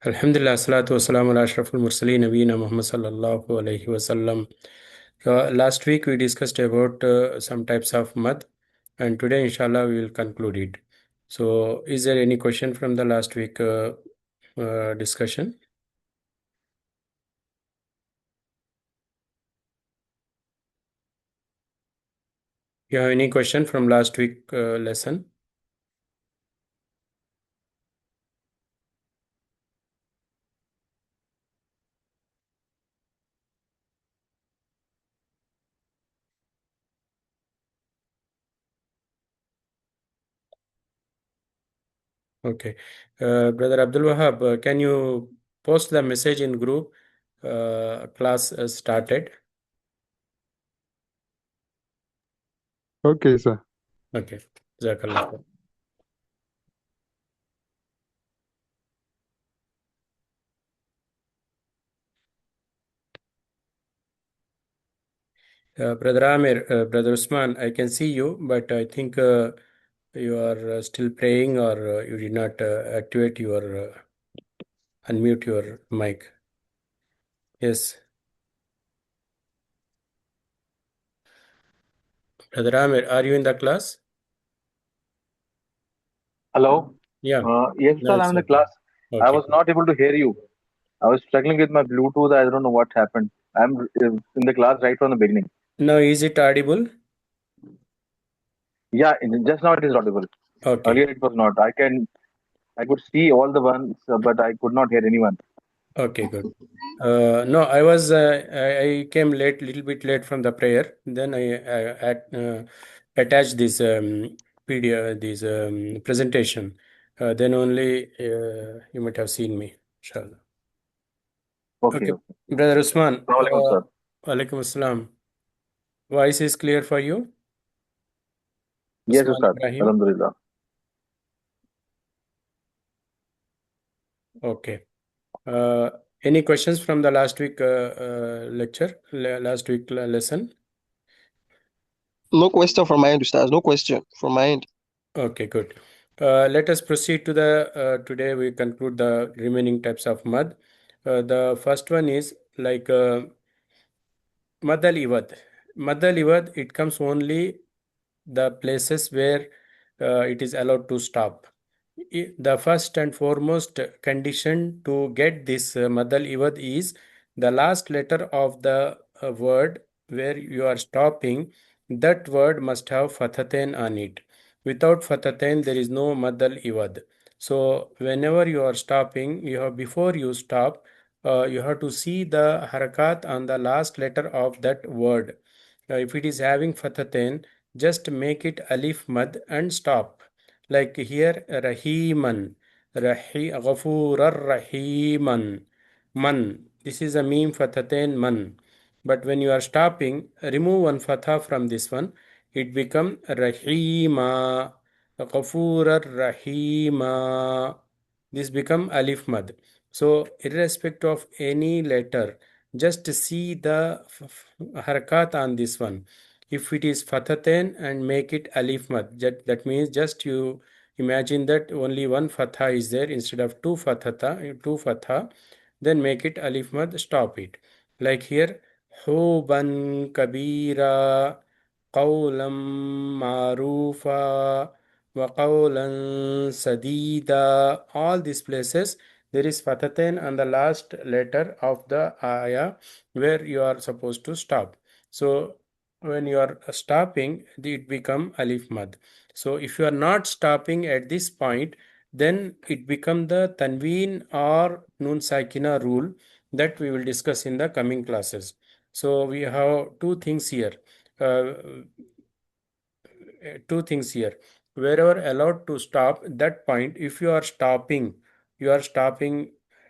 Alhamdulillah, salatu wassalamu ala ashrafil mursaleen nabiyina Muhammad sallallahu alayhi wasallam. Last week we discussed about some types of mad, and today inshallah we will conclude it. So, is there any question from the last week discussion? You have any question from last week lesson? Okay. Brother Abdul Wahab, can you post the message in group? Class started. Okay, sir. Okay. Jazakallah. Brother Amir, Brother Usman, I can see you, but I think you are still praying or you did not activate your, unmute your mic. Yes. Brother Amir, are you in the class? Hello. Yeah. Yes, No, sir, I'm it's in the okay. class. I Okay. was not able to hear you. I was struggling with my Bluetooth. I don't know what happened. I'm in the class right from the beginning. Now, is it audible? Yeah, just now it is audible. Okay. Earlier it was not. I could see all the ones, but I could not hear anyone. Okay, good. No, I came late, little bit late from the prayer. Then attached this PDF, this presentation. Then only you might have seen me, inshallah. Okay, Okay, okay. Brother Usman, Assalamualaikum, sir. Alaikum Assalam. Voice is clear for you? Yes, Usman sir. Ibrahim? Alhamdulillah. Okay. Uh, any questions from the last week lecture, last week lesson? No question from my end, Ustaz. No question from my end. Okay, good. Let us proceed to today we conclude the remaining types of mud. The first one is like mad al Iwad. Mad al Iwad, it comes only the places where it is allowed to stop. The first and foremost condition to get this mad al Iwad is the last letter of the word where you are stopping, that word must have fathatain on it. Without fathatain, there is no mad al Iwad. So, whenever you are stopping, before you stop, you have to see the harakat on the last letter of that word. If it is having fathatain, just make it alif mad and stop. Like here, Rahiman, Ghafurar Rahiman, Man. This is a meme fathatain man. But when you are stopping, remove one fatha from this one. It become Rahima, Ghafurar Rahima. This become alif mad. So, irrespective of any letter, just see the harakat on this one. If it is fathatain and make it alif mad, that means just you imagine that only one fatha is there instead of two fatha, then make it alif mad, stop it. Like here, huban kabira, qawlam marufa, wa qawlan sadida. All these places there is fathatain on the last letter of the ayah where you are supposed to stop. So when you are stopping, it become alif mad. So if you are not stopping at this point, then it become the tanween or nun sakina rule that we will discuss in the coming classes. So we have two things here. Uh, Two things here. Wherever allowed to stop, that point, if you are stopping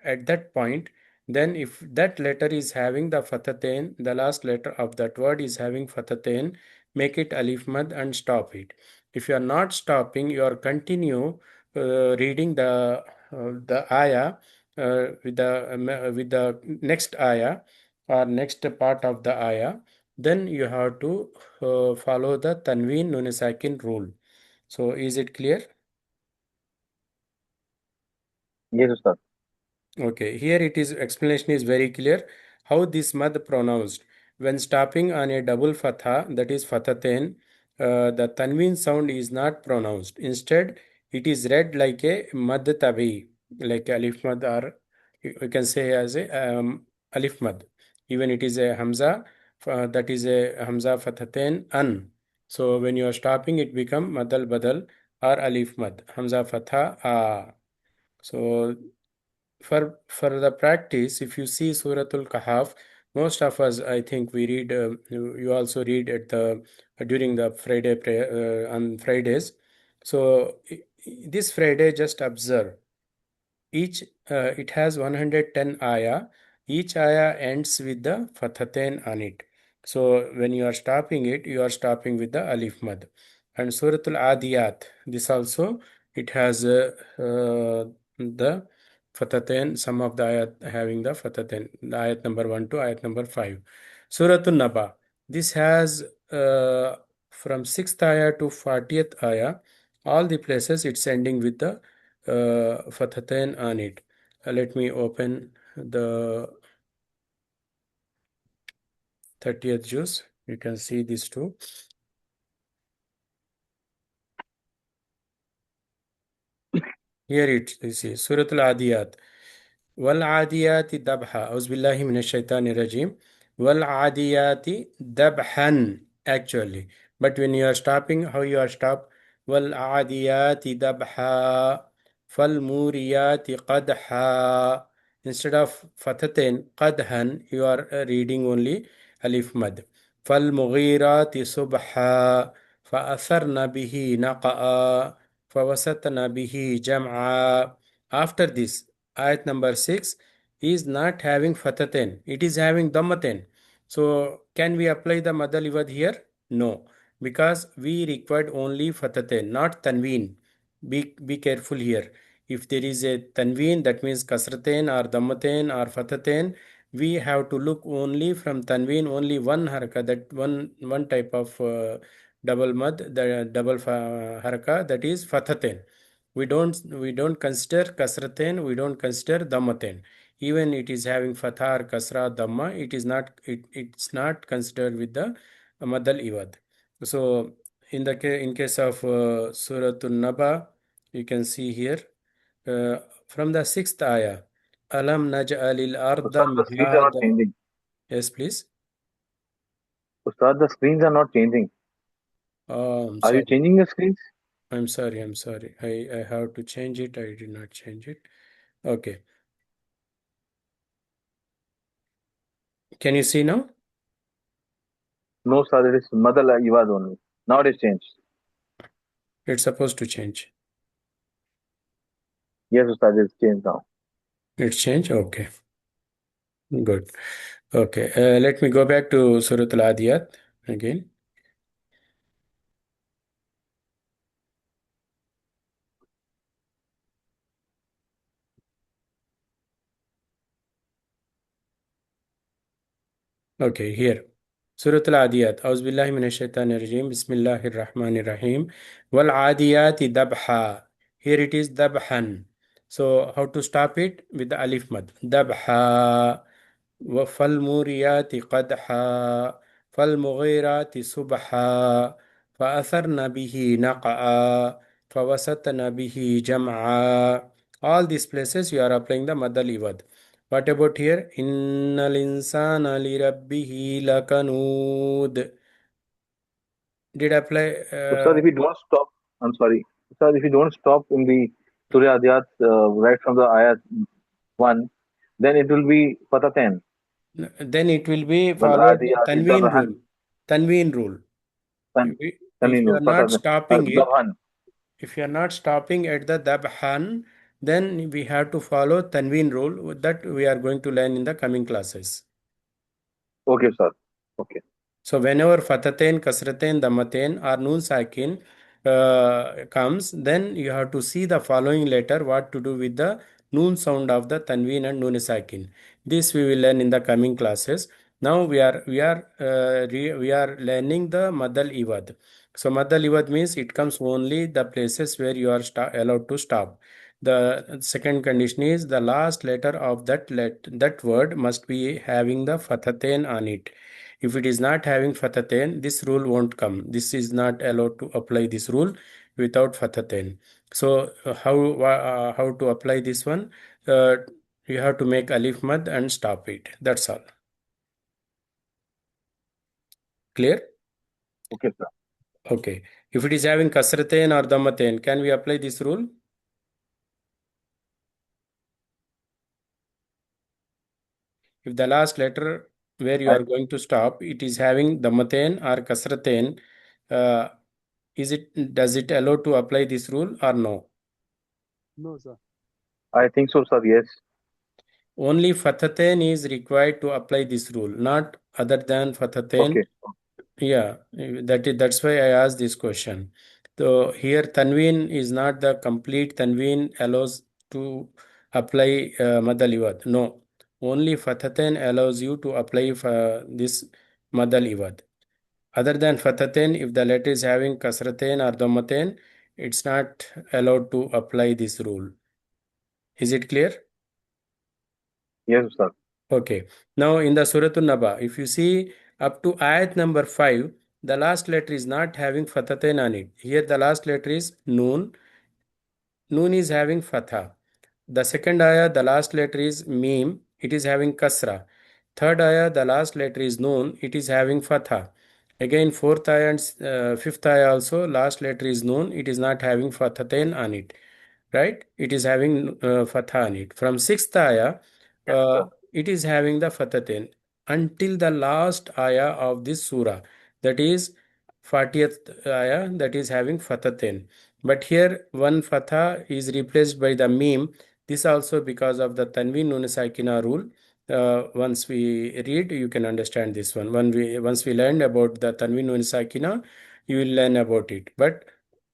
at that point, then if that letter is having the fathatain, the last letter of that word is having fathatain, make it alif mad and stop it. If you are not stopping, you are continue reading the ayah with the next ayah or next part of the ayah, then you have to follow the Tanween Nun Sakin rule. So, is it clear? Yes, sir. Okay, here it is explanation is very clear how this mad pronounced. When stopping on a double fatha, that is fathatain, the tanween sound is not pronounced. Instead, it is read like a mad tabi, like alif mad, or you can say as a alif mad. Even it is a hamza, that is a hamza fathatain an. So when you are stopping, it become madal badal or alif mad, hamza fatha a. So for the practice, if you see Suratul Kahf, most of us, I think, we read. You also read at the during the Friday prayer on Fridays. So this Friday, just observe each. It has 110 ayah. Each ayah ends with the fathatain on it. So when you are stopping it, you are stopping with the alif mad. And Suratul Adiyat, this also it has the Fataten, some of the ayat having the Fataten, the ayat number 1 to ayat number 5. Suratul Naba, this has from 6th ayah to 40th ayah, all the places it's ending with the Fataten on it. Let me open the 30th juz. You can see these two. Here it is Suratul Adiyat. والعاديات ذبحا أعوذ بالله من الشيطان الرجيم والعاديات ذبحا actually, but when you are stopping, how you are stop? والعاديات ذبحا فالموريات قدحا. Instead of fathatain qadhan, you are reading only alif mad. فالمغيرات صبحا فأثرن به نقعا فوسطن به جمعا. After this, ayat number 6 is not having fataten, it is having dhammaten. So can we apply the madal iwad here? No, because we required only fataten, not tanween. Be careful here. If there is a tanween, that means kasraten or dhammaten or fataten, we have to look only from tanween, only one haraka, that one type of double mad, the double haraka, that is fataten. We don't consider kasratain, we don't consider dhammatain. Even it is having fatha or kasra dhamma, it's not considered with the madal iwad. So in case of suratul naba, you can see here uh, from the sixth ayah, alam naj'alil arda Ustad, the screens are not mihada. changing. Yes, please. Ustad, the screens are not changing. Oh, I'm Are you sorry. changing the screens? I'm sorry. I have to change it. I did not change it. Okay. Can you see now? No, Ustad, it is Madal Iwad only. Now it is changed. It's supposed to change. Yes, Ustad, it is changed now. It's changed? Okay. Good. Okay. Let me go back to Surah Al-Adiyat again. Okay, here. Surah Al-Adiyat. Auzu billahi minash shaitanir rajim. Bismillahir rahmanir rahim. Wal adiyati dabha. Here it is dabhan. So how to stop it? With the alif mad. Dabha. فالموريات قدحا فالمغيرات صبحا فأثرن به نقعا فوسطن به جمعا. All these places you are applying the madal iwad. What about here? Innal insana li rabbihi lakanud. Did apply? Ustad, if you don't stop, I'm sorry. Ustad, if you don't stop in the Surya Adiyat right from the ayat 1, then it will be Pataten. Then it will be Wal followed the Adiyat Tanween Dabahan. rule. Tanween rule. Tan, If if you Taninu, are not Pataten. stopping it, Dabhan. if you are not stopping at the dabhan, then we have to follow Tanween rule that we are going to learn in the coming classes. Okay, sir. Okay. So whenever fatatain, kasratain, damatain or noon sakin comes, then you have to see the following letter what to do with the noon sound of the tanween and noon sakin. This we will learn in the coming classes. Now we are learning the madal iwad. So madal iwad means it comes only the places where you are allowed to stop. The second condition is the last letter of that word must be having the fathatain on it. If it is not having fathatain, this rule won't come. This is not allowed to apply this rule without fathatain. So how to apply this one? Uh, you have to make alif mad and stop it. That's all. Clear? Okay, sir. Okay. If it is having kasratain or dhammatain, can we apply this rule? If the last letter where you I, are going to stop, it is having dhammatain or kasratain, uh, does it allow to apply this rule or no? No, sir. I think so, sir. Yes. Only fathatain is required to apply this rule, not other than fathatain. Okay. Yeah, that's why I asked this question. So here tanween is not the complete tanween allows to apply madal No, only fathatain allows you to apply this madal iwad. Other than fathatain, if the letter is having kasratain or dhammatain, it's not allowed to apply this rule. Is it clear? Yes, sir. Okay. Now in the Suratul Naba, if you see up to ayat number 5, the last letter is not having fathatain on it. Here the last letter is noon. Noon is having fatha. The second ayah, the last letter is mim. It is having kasra. Third ayah, the last letter is noon. It is having fatha. Again, fourth ayah and fifth ayah also, last letter is noon. It is not having fathatain on it. Right? It is having fatha on it. From sixth ayah, Yes, sir. it is having the fathatain until the last ayah of this surah. That is 40th ayah, that is having fathatain. But here one fatha is replaced by the meme. This also because of the tanween nun sakina rule. Once we read, you can understand this one. Once we learn about the tanween nun sakina, you will learn about it. But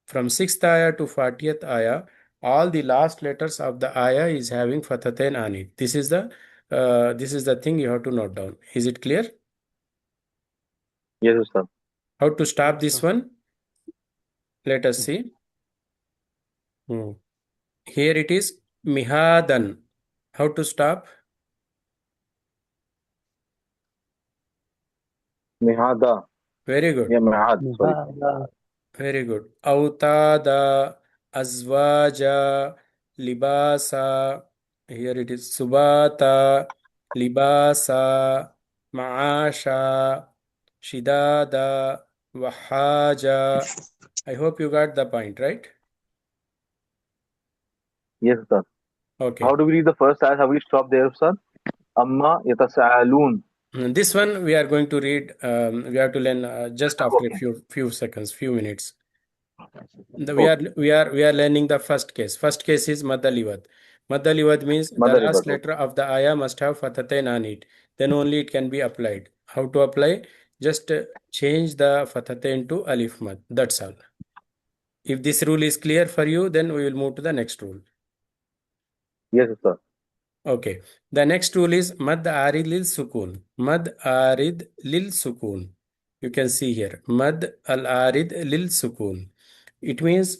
from 6th ayah to 40th ayah, all the last letters of the ayah is having fathatain on it. This is the thing you have to note down. Is it clear? Yes, sir. How to stop Yes, this sir. one? Let us see. Hmm. Here it is mihadan. How to stop? Mihada. Very good. Yeah, Mihad. Sorry. Nihada. Very good. Autada, azwaja, libasa. Here it is subata, libasa, maasha, shidada, wahaja. I hope you got the point, right? Yes, sir. How Okay. do we read the first ayat? How we stop there, sir? Amma yatasaalun. This one we are going to read. We have to learn just after a Okay. few seconds, few minutes. We are Okay. we are we are learning the first case. First case is madaliwad. Madaliwad means the Mother last river. Okay. letter of the ayah must have fathatain on it. Then only it can be applied. How to apply? Just change the fathatain to alif mad. That's all. If this rule is clear for you, then we will move to the next rule. Yes, sir. Okay. The next rule is mad arid lil sukun. Mad arid lil sukun. You can see here. Mad al arid lil sukun. It means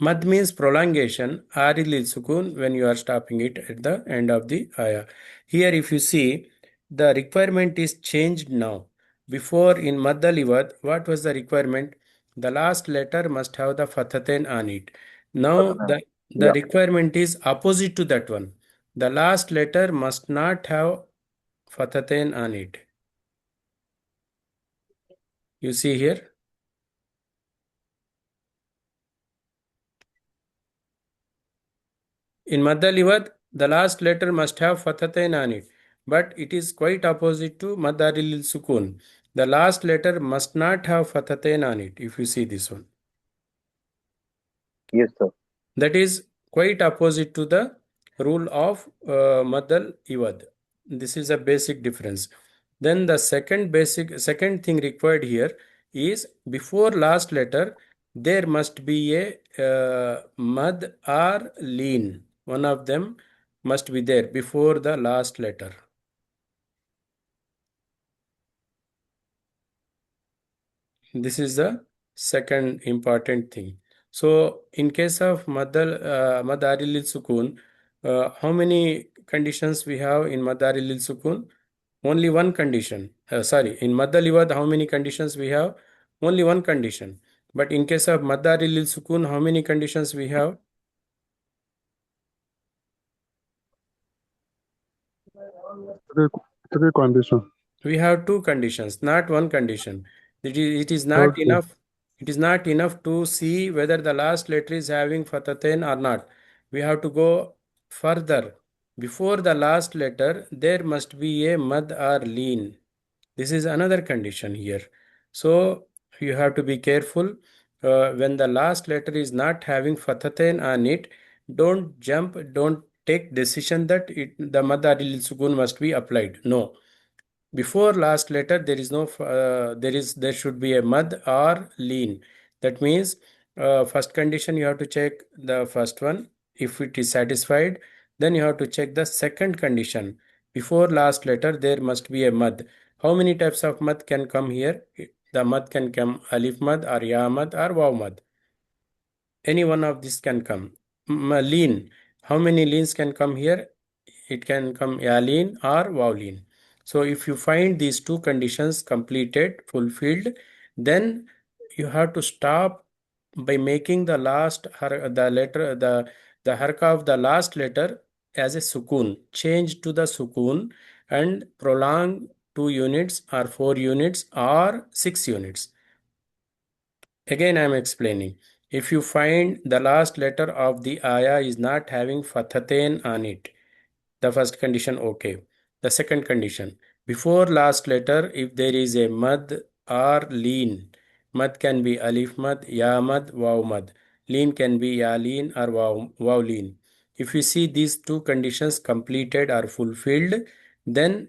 mad means prolongation. Arid lil sukun when you are stopping it at the end of the ayah. Here, if you see, the requirement is changed now. Before in mad al iwad, what was the requirement? The last letter must have the fathatain on it. Now Father. the Yeah. requirement is opposite to that one. The last letter must not have fathatain on it. You see here. In Madaliwad, the last letter must have fathatain on it, but it is quite opposite to Madaril Sukun. The last letter must not have fathatain on it, if you see this one. Yes, sir. That is quite opposite to the rule of Madal Iwad. This is a basic difference. Then the second thing required here is before last letter there must be a mad or lean. One of them must be there before the last letter. This is the second important thing. So in case of Madari lil Sukoon, how many conditions we have in Madari lil Sukoon? Only one condition. Sorry, in Madal Iwad, how many conditions we have? Only one condition. But in case of Madari lil Sukoon, how many conditions we have? Three, three condition. We have two conditions, not one condition. It is not Okay. enough. It is not enough to see whether the last letter is having fatatain or not. We have to go further. Before the last letter, there must be a mad or lean. This is another condition here. So you have to be careful. When the last letter is not having fatatain on it, don't jump, don't take decision that the mad or lil sukun must be applied. No, before last letter there is no there should be a mud or lean. That means first condition you have to check the first one. If it is satisfied, then you have to check the second condition. Before last letter there must be a mud. How many types of mud can come here? The mud can come alif mud or ya mud or waw mud. Any one of these can come. Lean. How many leans can come here? It can come a lean or waw lean. So if you find these two conditions completed, fulfilled, then you have to stop by making the the harka of the last letter as a sukoon. Change to the sukoon and prolong 2 units or 4 units or 6 units. Again, I am explaining. If you find the last letter of the ayah is not having fathatain on it, the first condition, okay. The second condition, before last letter, if there is a mad or lean, mad can be alif mad, ya mad, waw mad. Lean can be ya lean or waw lean. If you see these two conditions completed or fulfilled, then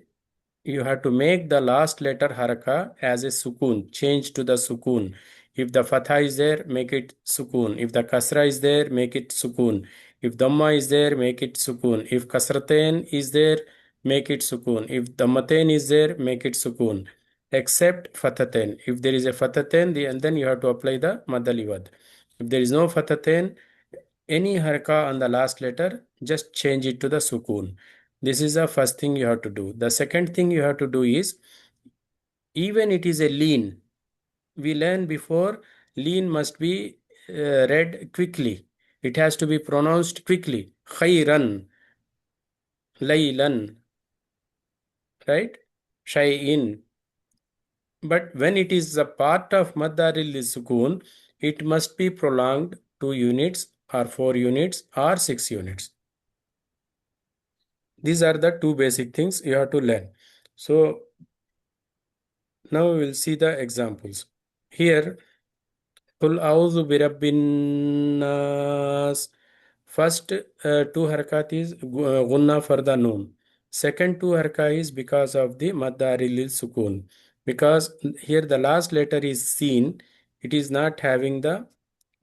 you have to make the last letter haraka as a sukoon, change to the sukoon. If the fatha is there, make it sukoon. If the kasra is there, make it sukoon. If dhamma is there, make it sukoon. If kasratain is there, make it sukoon. If dhammatain is there, make it sukoon. Except fathatain. If there is a fathatain, and then you have to apply the madaliwad. If there is no fathatain, any haraka on the last letter, just change it to the sukoon. This is the first thing you have to do. The second thing you have to do is, even it is a lean, we learned before, lean must be read quickly. It has to be pronounced quickly. Khayran, laylan, right? Shay'in. But when it is a part of Maddaril Sukoon, it must be prolonged 2 units or 4 units or 6 units. These are the two basic things you have to learn. So now we will see the examples. Here, Qul a'udhu bi rabbin nas. First two harakat is gunna for the noon. Second two harakat is because of the maddari lil sukun. Because here the last letter is seen, it is not having the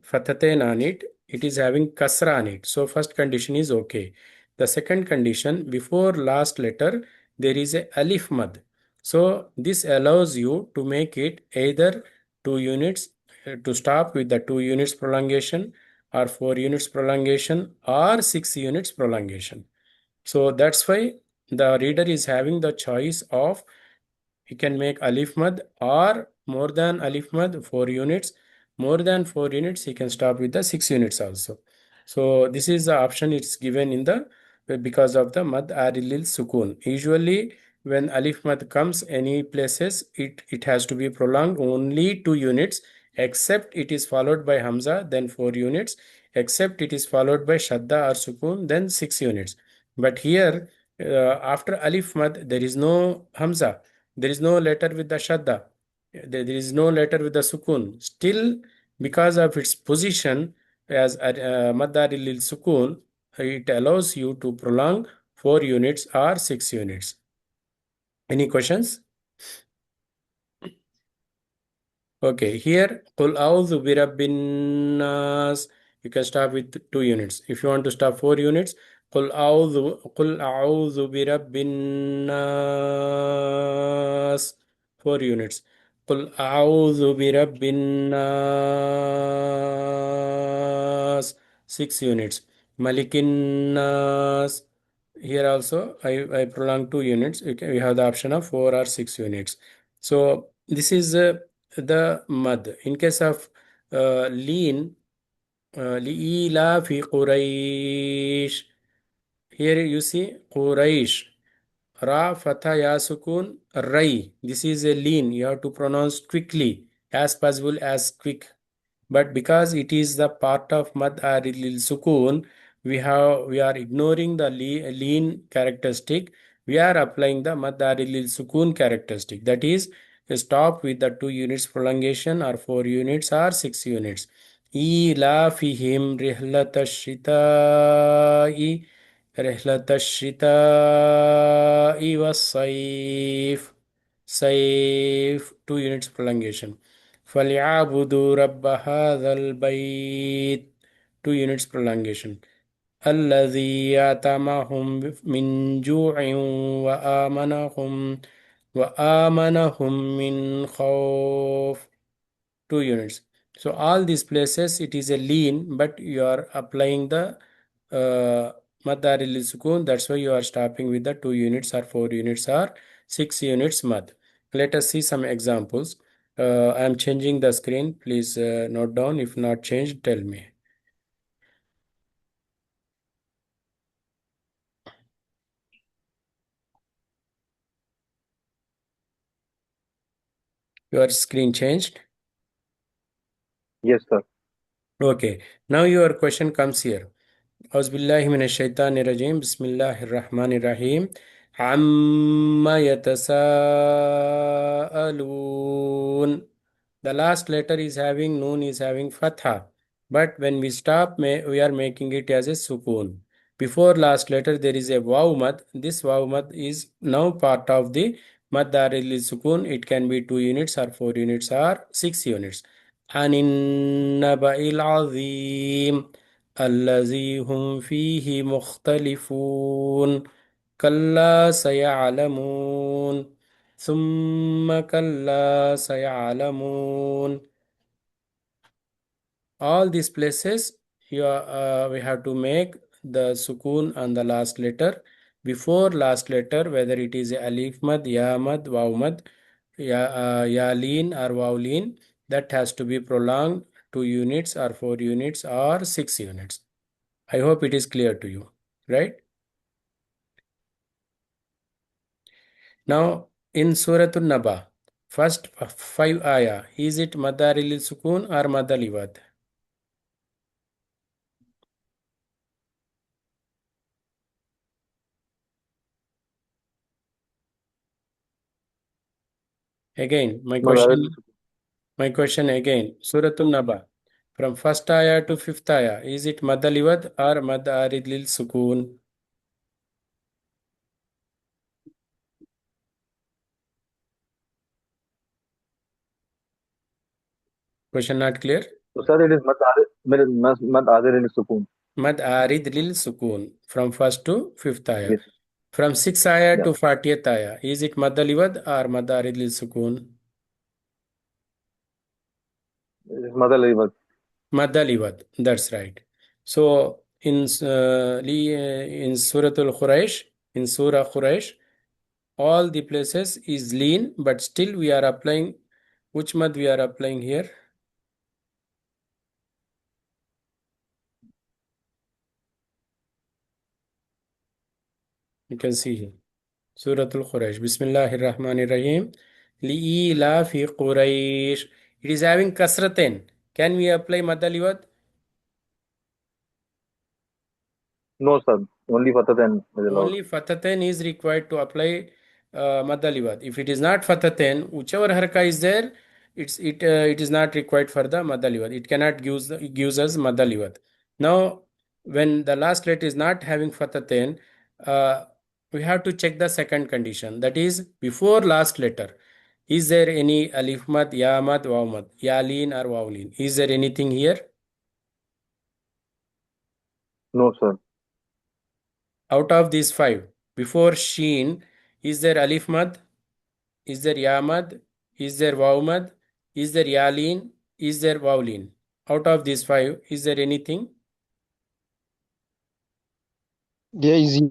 fathatain on it, it is having kasra on it. So first condition is okay. The second condition, before last letter, there is a alif mad. So this allows you to make it either 2 units, to stop with the 2 units prolongation, or 4 units prolongation, or 6 units prolongation. So that's why the reader is having the choice of, he can make alif mad or more than alif mad 4 units. More than 4 units, he can stop with the 6 units also. So this is the option it's given in the, because of the mad arilil sukun. Usually when alif mad comes any places, it has to be prolonged only 2 units, except it is followed by hamza, then 4 units, except it is followed by shadda or sukun, then 6 units. But here after alif mad there is no hamza, there is no letter with the shadda, there is no letter with the sukun. Still, because of its position as maddar lil sukun, it allows you to prolong 4 units or 6 units. Any questions? Okay, here Qul a'udhu bi rabbin nas. You can start with 2 units. If you want to start 4 units, Qul a'udhu bi rabbin nas. 4 units. قل أعوذ برب الناس 6 units. Malikin Nas. Here also I prolong 2 units. We have the option of 4 or 6 units. So this is the mad. In case of lean, li'ila fi Quraysh. Here you see Quraysh. Ra, Fatha, Ya, Sukun, Rai. This is a lean. You have to pronounce quickly, as possible as quick. But because it is the part of Mad Arid Sukun, we are ignoring the lean characteristic. We are applying the Mad Arid Sukun characteristic. That is, stop with the 2 units prolongation or 4 units or 6 units. إيلافهم رحلة الشتاء رحلة الشتاء والصيف صيف 2 units prolongation فليعبدوا رب هذا البيت 2 units prolongation الذي أطعمهم من جوع وآمنهم من خوف 2 units. So all these places it is a lean, but you are applying the mad aril sukun. That's why you are stopping with the 2 units or 4 units or 6 units mad. Let us see some examples. I am changing the screen. Please note down. If not changed, tell me. Your screen changed. Yes, sir. Okay. Now your question comes here. أعوذ بالله من الشيطان الرجيم بسم الله الرحمن الرحيم عما يتساءلون. The last letter is having noon is having fatha, but when we stop we are making it as a sukoon. Before last letter there is a waw mad. This waw mad is now part of the mad daril sukoon. It can be 2 units or 4 units or 6 units. عن النبأ العظيم الذي هم فيه مختلفون كلا سيعلمون ثم كلا سيعلمون. All these places we have to make the sukoon on the last letter. Before last letter, whether it is alif mad, ya mad, waw mad, ya leen or waw leen, that has to be prolonged 2 units or 4 units or 6 units. I hope it is clear to you, right? Now, in Surah An-Naba, first 5 ayah, is it Madaril Sukun or Madaliwad? Again, my question again, Surah An-Naba, from first ayah to 5th ayah, is it Madaliwad or Madaril Sukun? Question not clear? So, sir, it is Mad Adir in Sukoon. Mad Arid Lil Sukun from first to 5th ayah. Yes. From 6th ayah Yeah. to 40th ayah, is it Madaliwad or Madarid Lil Sukun? It is Mother Liver. Madaliwad, that's right. So in in Suratul Quraysh, in Surah Quraysh, all the places is lean, but still we are applying which mad we are applying here. You can see here. Suratul Quraysh. Bismillahir Rahmanir Rahim. Li'ila fi Quraysh. It is having kasraten. Can we apply madaliwad? No, sir. Only Fatah then is allowed. Only fathaten is required to apply madaliwad. If it is not fathaten, whichever haraka is there, it is not required for the madaliwad. It cannot gives us madaliwad. Now, when the last letter is not having fathaten, uh, we have to check the second condition. That is before last letter. Is there any alif mad, ya mad, waw mad, yalin or wawlin? Is there anything here? No, sir. Out of these 5, before sheen, is there alif mad? Is there ya mad? Is there waw mad? Is there yalin? Is there wawlin? Out of these five, is there anything? There is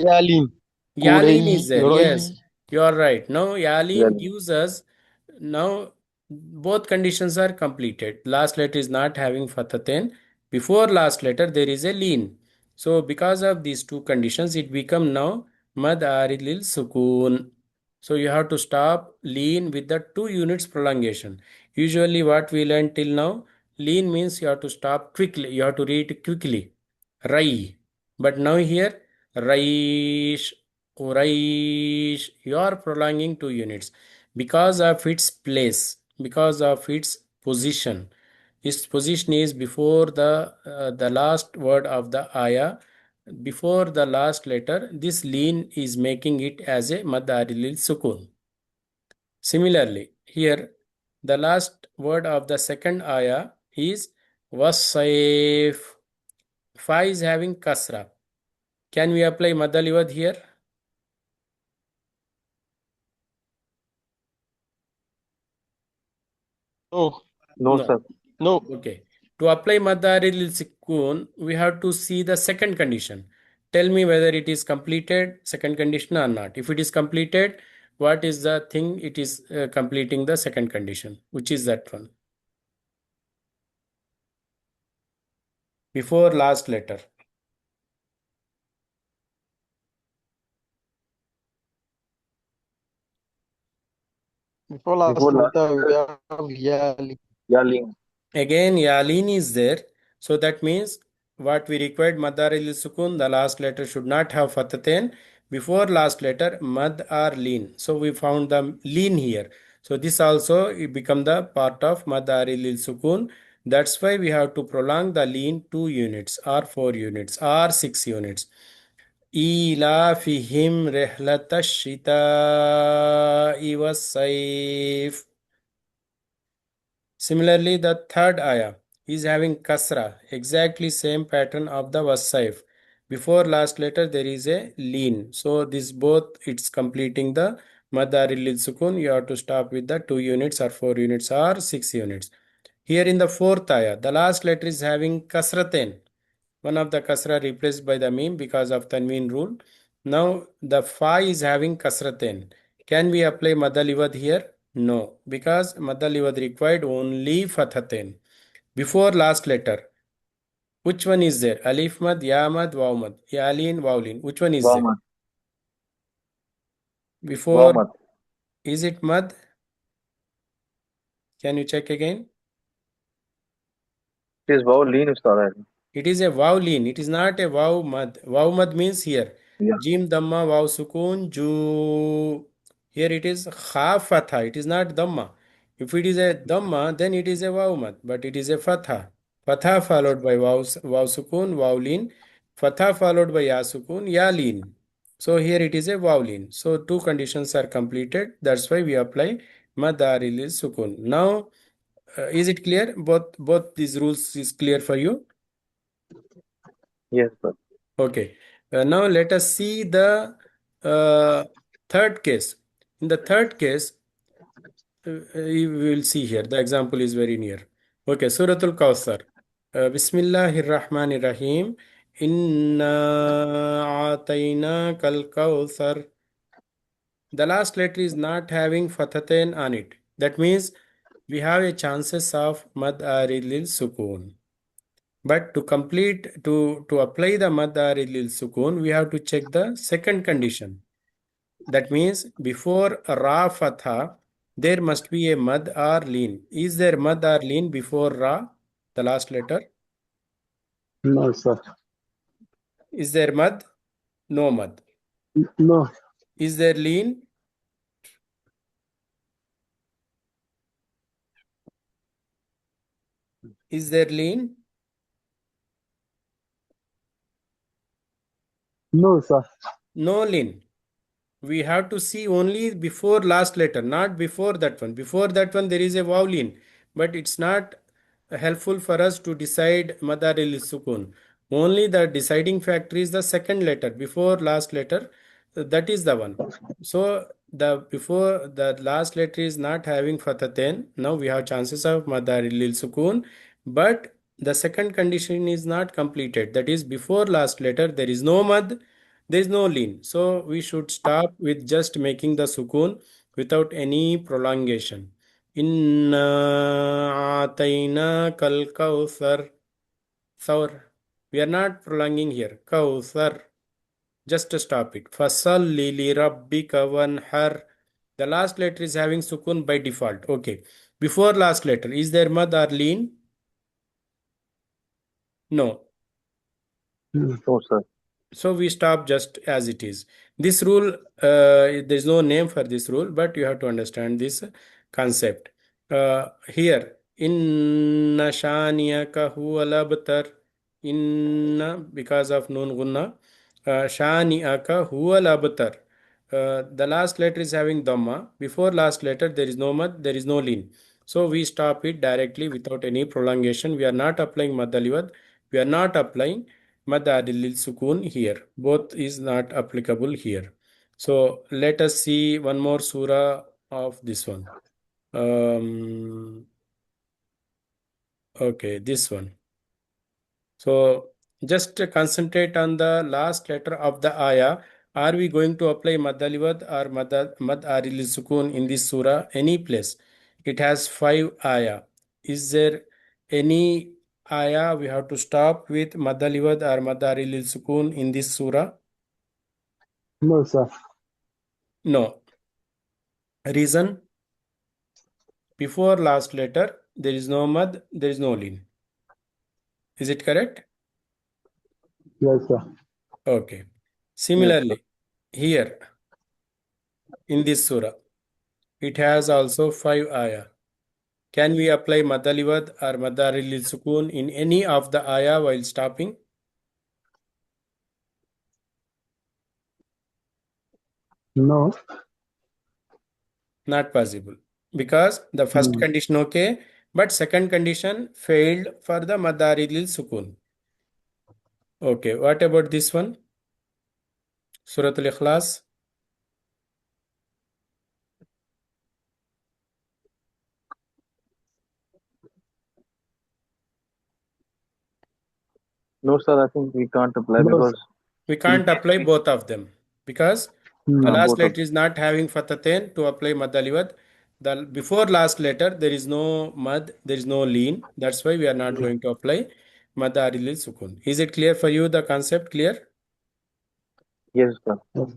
Yalin, Yalin is Kurei, there. Yes, Roi. you are right. Now Yeah. Yalin gives us, now both conditions are completed. Last letter is not having fathatain. Before last letter there is a lean. So because of these two conditions, it become now mad arid lil sukoon. So you have to stop lean with the 2 units prolongation. Usually what we learned till now, lean means you have to stop quickly. You have to read quickly. Rai. But now here, Raish, Uraish, you are prolonging 2 units because of its place, because of its position. Its position is before the last word of the ayah, before the last letter. This lean is making it as a madarilil sukun. Similarly, here the last word of the second ayah is wasayf. Fa is having kasra. Can we apply madaliwad here? No, No, No. sir. no. Okay. To apply Madaril Sikun, we have to see the second condition. Tell me whether it is completed, second condition or not. If it is completed, what is the thing it is completing the second condition? Which is that one? Before last letter. Before last Before last letter, we letter, have Yali. Yalin. Again, Yalin is there. So that means what we required Madar il Sukun, the last letter should not have Fataten. Before last letter, Mad or Lean. So we found the Lean here. So this also it become the part of Madar il Sukun. That's why we have to prolong the Lean 2 units or 4 units or 6 units. إيلافهم رحلة الشتاء والصيف. Similarly, the third ayah is having kasra, exactly same pattern of the wasaif. Before last letter there is a lean. So this both it's completing the madaril sukun. You have to stop with the 2 units or 4 units or 6 units. Here in the fourth ayah, the last letter is having kasraten. One of the kasra replaced by the meme because of tanween rule. Now the fa is having kasraten. Can we apply madaliwad here? No, because madaliwad required only fathaten. Before last letter, which one is there? Alif mad, ya mad, waw mad, yalin, wawlin. Which one is there? Wawmat. Before, Wawmat. is it mad? Can you check again? It is Wawlin, Ustad. It is a waw lean. It is not a waw mad. Waw mad means here. Yeah. Jim dhamma waw sukoon ju. Here it is kha fatha. It is not dhamma. If it is a dhamma, then it is a waw mad. But it is a fatha. Fatha followed by waw sukoon, waw lean. Fatha followed by ya sukoon, ya lean. So here it is a waw lean. So two conditions are completed. That's why we apply madaril sukoon. Now, is it clear? Both these rules is clear for you? Yes, sir. Okay. Now let us see the uh, third case. In the third case, we will see here. The example is very near. Okay. Suratul Kawthar. Bismillahir Rahmanir Rahim. Inna atayna kal kawthar. The last letter is not having fathatain on it. That means we have a chances of mad aridil sukoon. But to apply the mad aridil sukoon, we have to check the second condition. That means before ra fatha, there must be a mad or lean. Is there mad or lean before ra, the last letter? No, sir. Is there mad? No mad. No, Is there lean? Is there lean? no, sir. No lean. We have to see only before last letter, not before that one. Before that one, there is a vowel, but it's not helpful for us to decide madar il sukun. Only the deciding factor is the second letter before last letter. That is the one. So the before the last letter is not having fatatain, now we have chances of madar lil sukun, but the second condition is not completed. That is, before last letter there is no mad, there is no lean. So we should stop with just making the sukun without any prolongation. Inna atayna kal kauthar. Thawr. We are not prolonging here. Kauthar. Just to stop it. Fasalli li rabbika wanhar. The last letter is having sukun by default. Okay. Before last letter, is there mad or lean? No. Hmm. No, sir. So we stop just as it is. This rule, there's no name for this rule, but you have to understand this concept. Here, inna shaniyaka huwa labtar. Inna, because of nun gunna, shaniyaka huwa labtar. The last letter is having dhamma. Before last letter, there is no mad, there is no lean. So we stop it directly without any prolongation. We are not applying mad aliwad. We are not applying mad adil sukun here. Both is not applicable here. So let us see one more surah of this one. Okay, this one. So just concentrate on the last letter of the ayah. Are we going to apply mad aliwad or mad aril sukun in this surah? Any place. It has five ayah. Is there any ayah we have to stop with mad aliwad or mad aril sukun in this surah? No, sir. No. Reason? Before last letter, there is no mad, there is no lean. Is it correct? Yes, sir. Okay. Yes, sir. Similarly, here in this surah, it has also five ayah. Can we apply madaliwad or madaril sukun in any of the ayah while stopping? No. Not possible. Because the first Hmm. condition okay, but second condition failed for the madaril sukun. Okay, what about this one? Suratul Ikhlas. No, sir. I think we can't apply No, because sir. We in can't case apply we both of them because the Hmm. last both of letter is not having fatatain to apply mad aliwad. The before last letter there is no mad, there is no lean. That's why we are not going to apply mad aril sukun. Is it clear for you? The concept clear? yes, sir. Yes.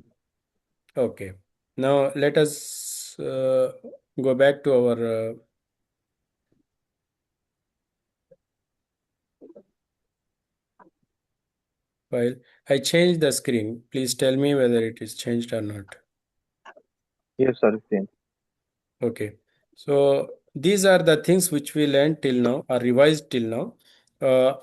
Okay. Now let us go back to our file. I changed the screen. Please tell me whether it is changed or not. Yes, sir. It's same. Okay, so these are the things which we learned till now or revised till now.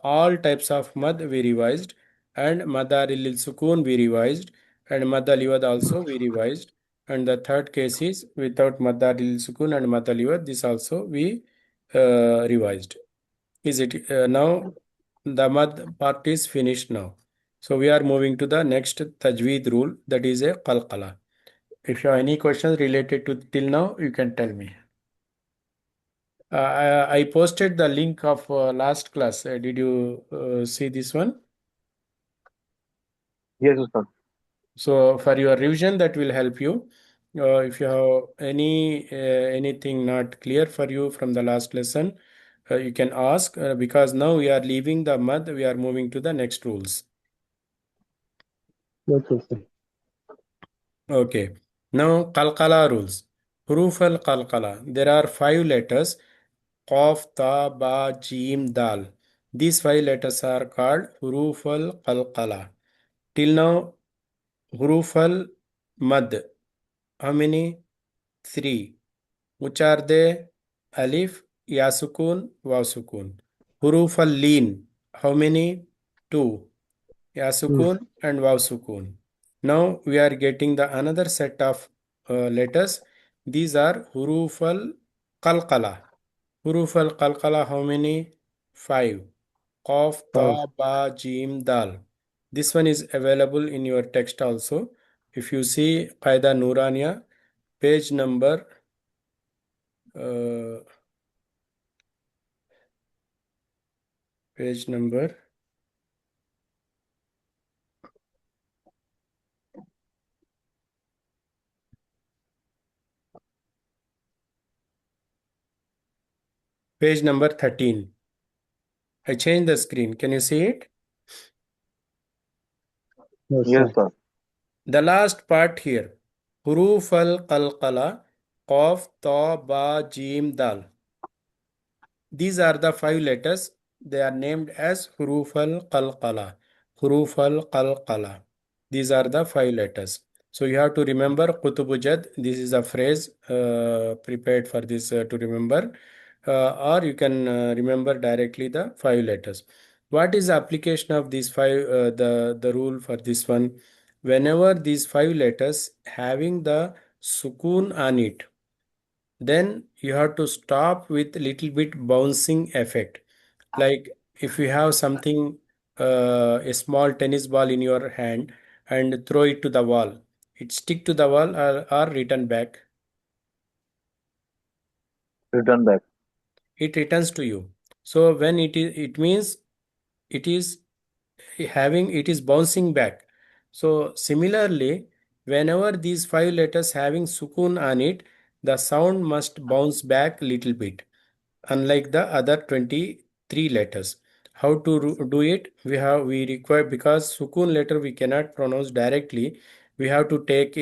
All types of mad we revised, and madaril sukun we revised, and madaliwad also we revised. And the third case is without madaril sukun and madaliwad. This also we revised. Is it now? The mad part is finished now. So we are moving to the next tajweed rule, that is a qalqala. If you have any questions related to till now, you can tell me. I posted the link of last class. Did you see this one? Yes, sir. So for your revision, that will help you. If you have anything not clear for you from the last lesson, you can ask because now we are leaving the mud. We are moving to the next rules. Okay, sir. Okay. Now qalqala rules. Huruf al qalqala. There are five letters. Qaf, Ta, Ba, Jim, Dal. These five letters are called Huruf al Qalqala. Till now, Huruf al Mad. How many? Three. Which are they? Alif, Ya Sukun, Waw Sukun. Huruf al Lin. How many? Two. Ya Hmm. Sukun and Waw Sukun. Now we are getting the another set of letters. These are Huruf al Qalqala. Huruf al Qalqala, how many? Five. Qaf, Five. Ta, Ba, Jim, Dal. This one is available in your text also. If you see Qaida Nuraniya, page number uh, page number page number 13. I changed the screen. Can you see it? Yes, Yes, sir. sir. The last part here. Huruf al-qalqala, qaf, ta, ba, jim, dal. These are the five letters. They are named as Huruf al-Qalqala. Huruf al-Qalqala. These are the five letters. So you have to remember Qutubujad. This is a phrase prepared for this to remember. Or you can remember directly the five letters. What is the application of these five, the rule for this one? Whenever these five letters having the sukoon on it, then you have to stop with little bit bouncing effect, like if you have something, a small tennis ball in your hand and throw it to the wall, it stick to the wall or return back. Return back. It returns to you. So when it means it is it is bouncing back. So similarly, whenever these five letters having sukoon on it, the sound must bounce back little bit, unlike the other 23 letters. How to do it? We require, because Sukoon letter we cannot pronounce directly. We have to take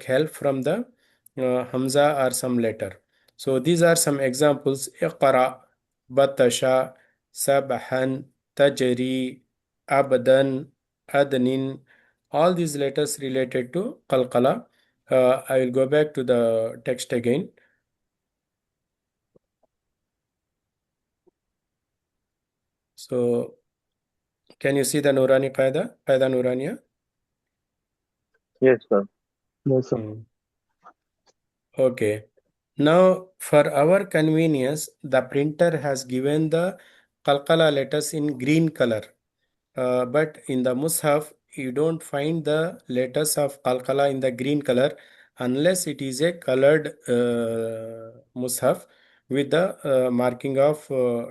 help from the Hamza or some letter. So these are some examples: Iqra, Batasha, Sabahan, Tajri, Abadan, Adnin. All these letters related to Qalqala. I will go back to the text again. So, can you see the Nurani Qaida? Qaida Nuraniya? Yes, sir. Yes, sir. Okay. Now, for our convenience, the printer has given the Qalqala letters in green color. But in the Mushaf, you don't find the letters of Qalqala in the green color unless it is a colored Mushaf with the marking of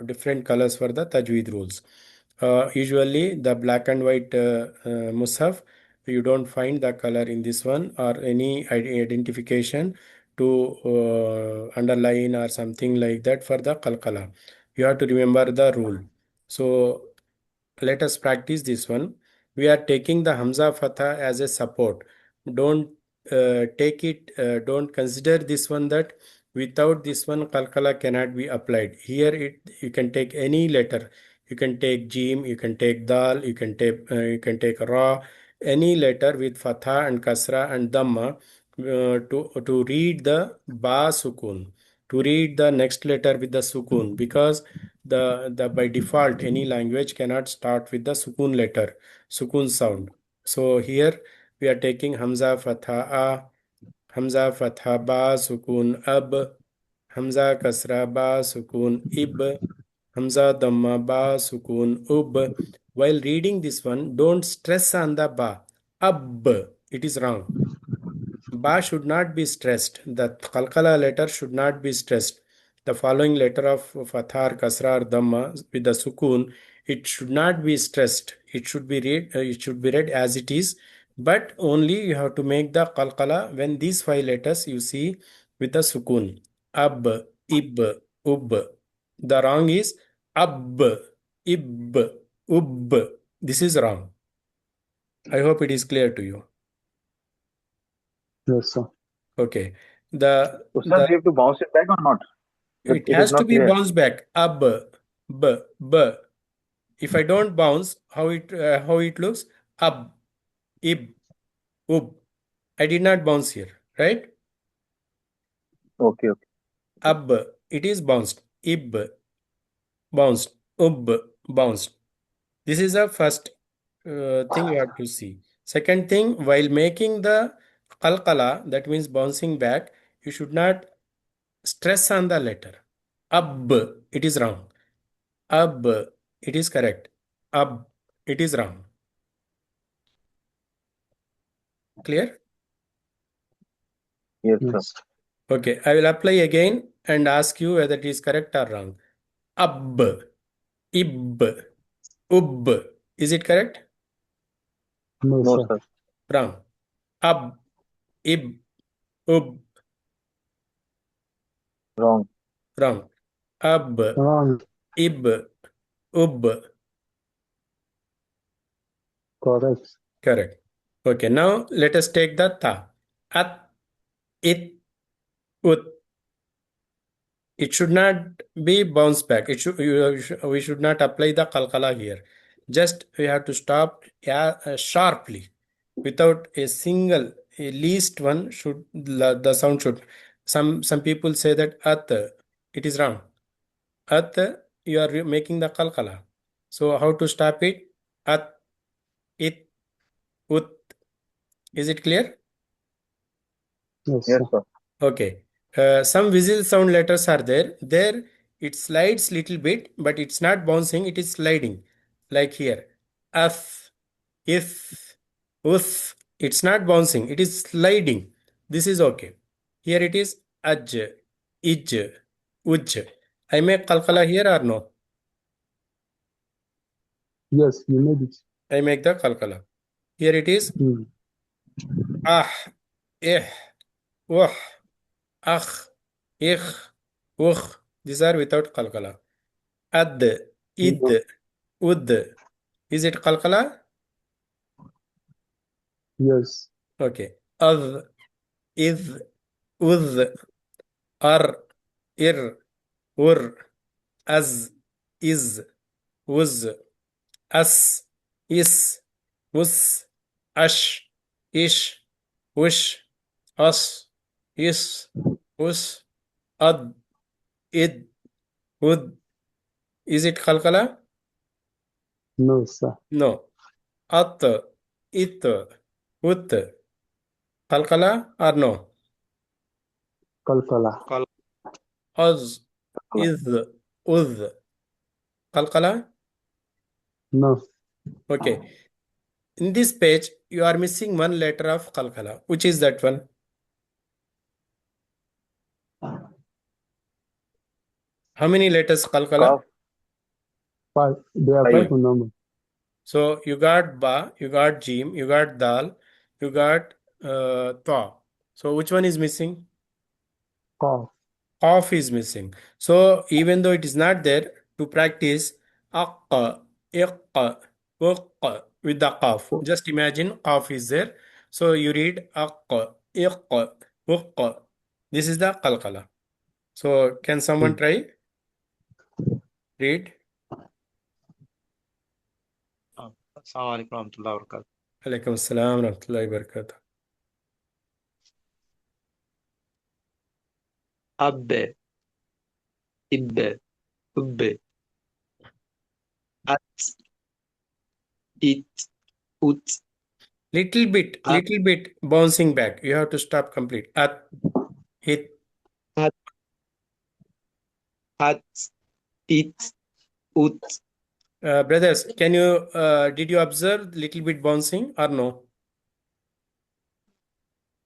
different colors for the Tajweed rules. Usually, the black and white Mushaf, you don't find the color in this one or any identification to underline or something like that for the Qalqala. You have to remember the rule. So let us practice this one. We are taking the Hamza Fatha as a support. Don't don't consider this one that without this one Qalqala cannot be applied. Here you can take any letter. You can take Jim, you can take Dal, you can take Ra, any letter with Fatha and Kasra and Dhamma to read the Ba Sukun, to read the next letter with the Sukun, because the by default any language cannot start with the sukun letter, sukun sound. So here we are taking Hamza Fatha A, Hamza Fatha Ba Sukun Ab, Hamza Kasra Ba Sukun Ib, Hamza Dhamma Ba Sukun Ub. While reading this one, don't stress on the Ba. Ab. It is wrong. Ba should not be stressed. The Qalqala letter should not be stressed. The following letter of Fatha or Kasra or Dhamma with the Sukoon, it should not be stressed. It should be read as it is. But only you have to make the Qalqala when these five letters you see with the Sukoon. Ab, Ib, Ub. The wrong is Ab, Ib, Ub. This is wrong. I hope it is clear to you. Yes, sir. Okay. The So, sir, the we have to bounce it back or not? It It is has to not be clear. bounced back. Ab, b, b. If I don't bounce, how it looks? Ab, ib, ub. I did not bounce here, right? Okay, okay. Ab, it is bounced. Ib, bounced. Ub, bounced. This is the first thing you have to see. Second thing, while making the qalqala, that means bouncing back, you should not stress on the letter. Ab, it is wrong. Ab, it is correct. Ab, it is wrong. Clear? Yes, sir. Yes. Okay, I will apply again and ask you whether it is correct or wrong. Ab, ib, ub. Is it correct? No, No, sir. sir. Wrong. Ab, ib, ub. Wrong. Wrong. Ab, Wrong. ib, ub. Correct. Correct. Okay, now let us take the ta. At, it, ut. It should not be bounce back. We should not apply the qalqala here. Just we have to stop sharply without a single, a least one should, the sound should. Some people say that at, it is wrong. At, you are making the qalqala. So how to stop it? At, it, ut. Is it clear? Yes, Yes, sir. sir. Okay. Some visual sound letters are there. There it slides little bit, but it's not bouncing, it is sliding. Like here. Af, if, uth. It's not bouncing, it is sliding. This is okay. Here it is aj, ij, uj. I make qalqala here or no? Yes, you made it. I make the qalqala. Here it is Mm. ah, eh, wah, akh, ich, ukh. These are without qalqala. Ad, id, No. ud. Is it qalqala? Yes. Okay. Ad, id, ud, ar, ir, ur, az, is, uz, as, is, us, ash, ish, ush, as, is, us, ad, id, ud. Is it qalqala? No, sir. No. At, it, ut. Qalqala or no? Qalqalah. Az, is, uz. Qalqala? No. Okay. In this page, you are missing one letter of qalqala. Which is that one? How many letters qalqala? Calf. 5. There are 5 Five. Five. on number. So you got ba, you got jim, you got dal, you got ta. So which one is missing? Qaf. Qaf is missing. So even though it is not there, to practice aqqa, iqqa, uqqa with the qaf. Just imagine qaf is there. So you read aqqa, iqqa, uqqa. This is the qalqala. So can someone Mm. try? Read. Assalamu alaikum warahmatullahi wabarakatuh. Alaikum assalam rahmatullahi barakatuh. Abbe, ibbe, ubbe, at, it, ut, Little bit bouncing back. You have to stop complete. At, hit. at, at, it, ut. Brothers, did you observe little bit bouncing or no?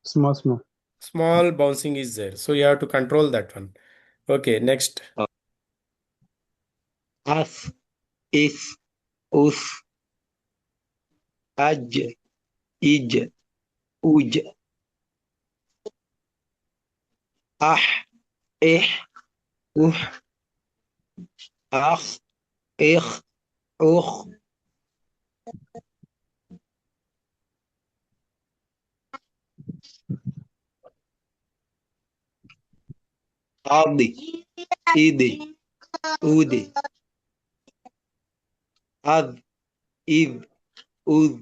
Small, small. Small bouncing is there. So you have to control that one. Okay, next. Ath, if, uth, aj, ij, uj, ah, eh, uh, akh, ich, uch, adi, idi, udi, ad, id, ud,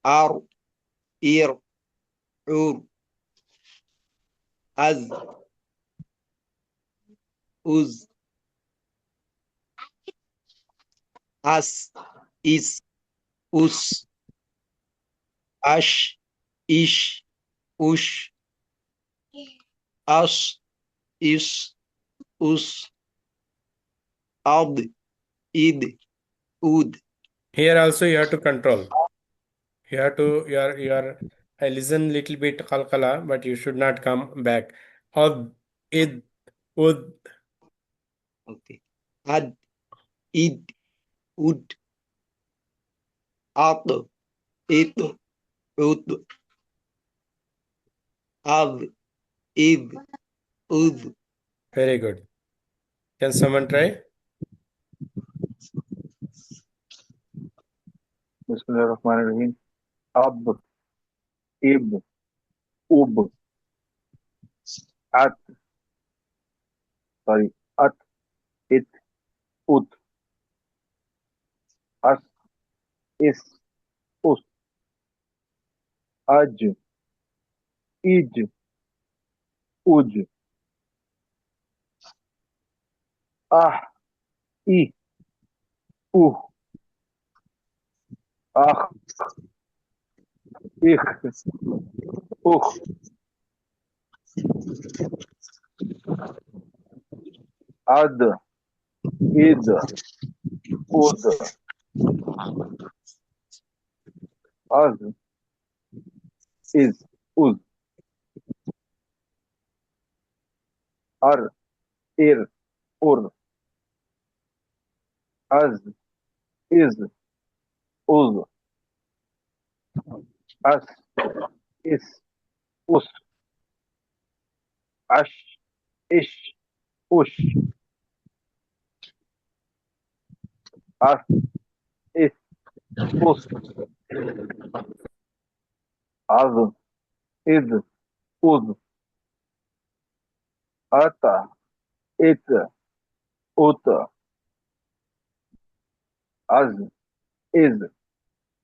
ar, ir, ur, az, uz, as, is, us, ash, ish, ush, as, is, us, ad, id, ud. Here also you have to control. You are I listen little bit Qalqalah, but you should not come back. Ad, id, ud. Okay. Ad, id, ud, ad, id, ud, ad, id, ud. Very good. Can someone try? Bismillahirrahmanirrahim. Ab, ib, ub, at, sorry, at, it, ut, as, is, us, aj, ij, uj, ah, i, ah, ich, uh, ad, id, ud, az, is, uz, ar, ir, ur, az, is, uz, as, is, us, ash, ish, ush, as, is, us, az, id, uz, ata, it, ut, az, is,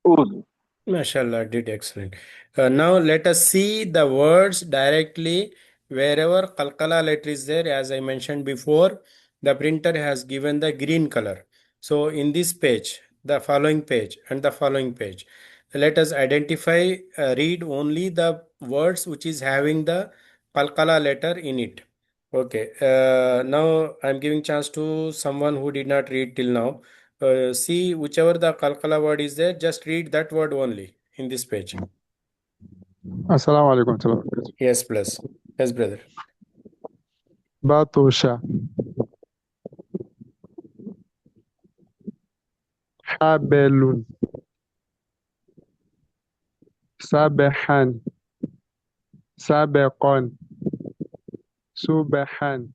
uz. MashaAllah, did excellent. Now let us see the words directly wherever Qalqala letter is there. As I mentioned before, the printer has given the green color. So in this page, the following page and the following page, let us identify, read only the words which is having the Qalqala letter in it. Okay. Now I'm giving chance to someone who did not read till now. See whichever the Qalqala word is there, just read that word only in this page. Assalamu alaikum warahmatullahi wabarakatuh. Yes, plus. Yes, brother. Batosha. Habelun. Sabehan. Sabekon. Subehan.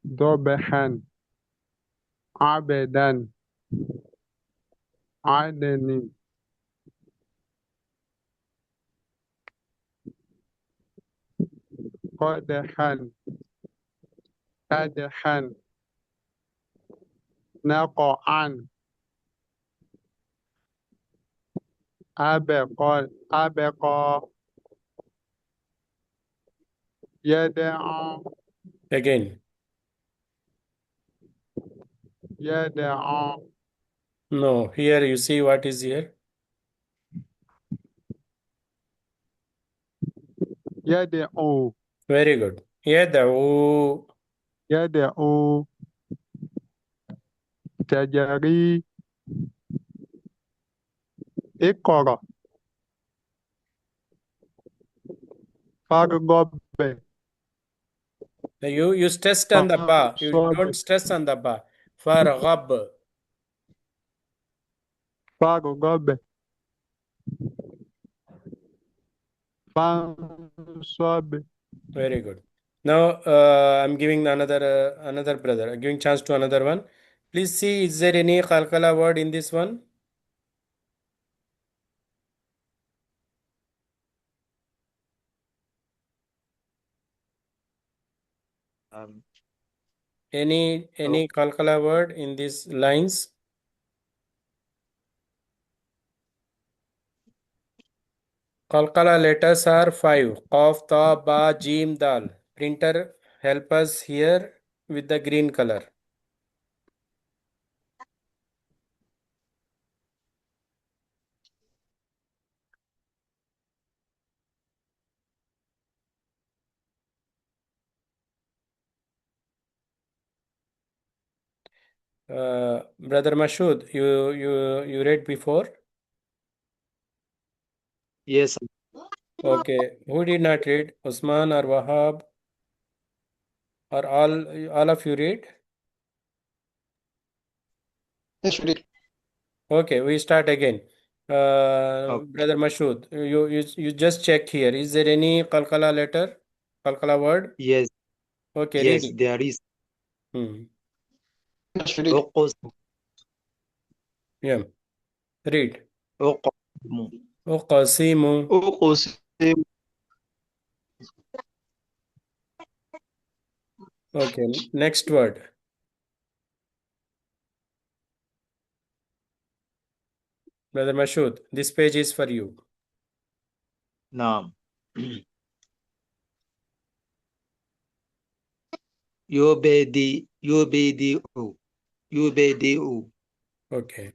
Dobehan. Abedan. Adenin. Kodehan. Kadehan. Nakoan. Abekon. Abeko. Yedeon. Again. Yedeon. No, here you see what is here. Yedeon. Very good. Yad'u. Yedeon. Tajari. Ikora. Fargobe. You stressed on the ba. You Farsobe. don't stress on the ba. Farghab. Fargobe. Farsobe. Very good. Now I'm giving another brother. I'm giving chance to another one. Please see, is there any Qalqala word in this one? Um, Any Qalqala word in these lines? Qalqala letters are five. Qaf, ta, ba, jim, dal. Printer, help us here with the green color. Brother Mashud, you read before? yes. Okay. Who did not read? Usman or Wahab? Or all of you read? Yes, we did. Okay, we start again. Okay. Brother Mashood, you just check here. Is there any Qalqalah letter? Qalqalah word? Yes, Okay, read yes, it. there is. Yes, we did. Uqus, Yeah, read. uqsimu, Uqasimu. أقسم. Okay, next word. Brother Mashood, this page is for you. naam. Yubedi'u, yubedi'u, Okay.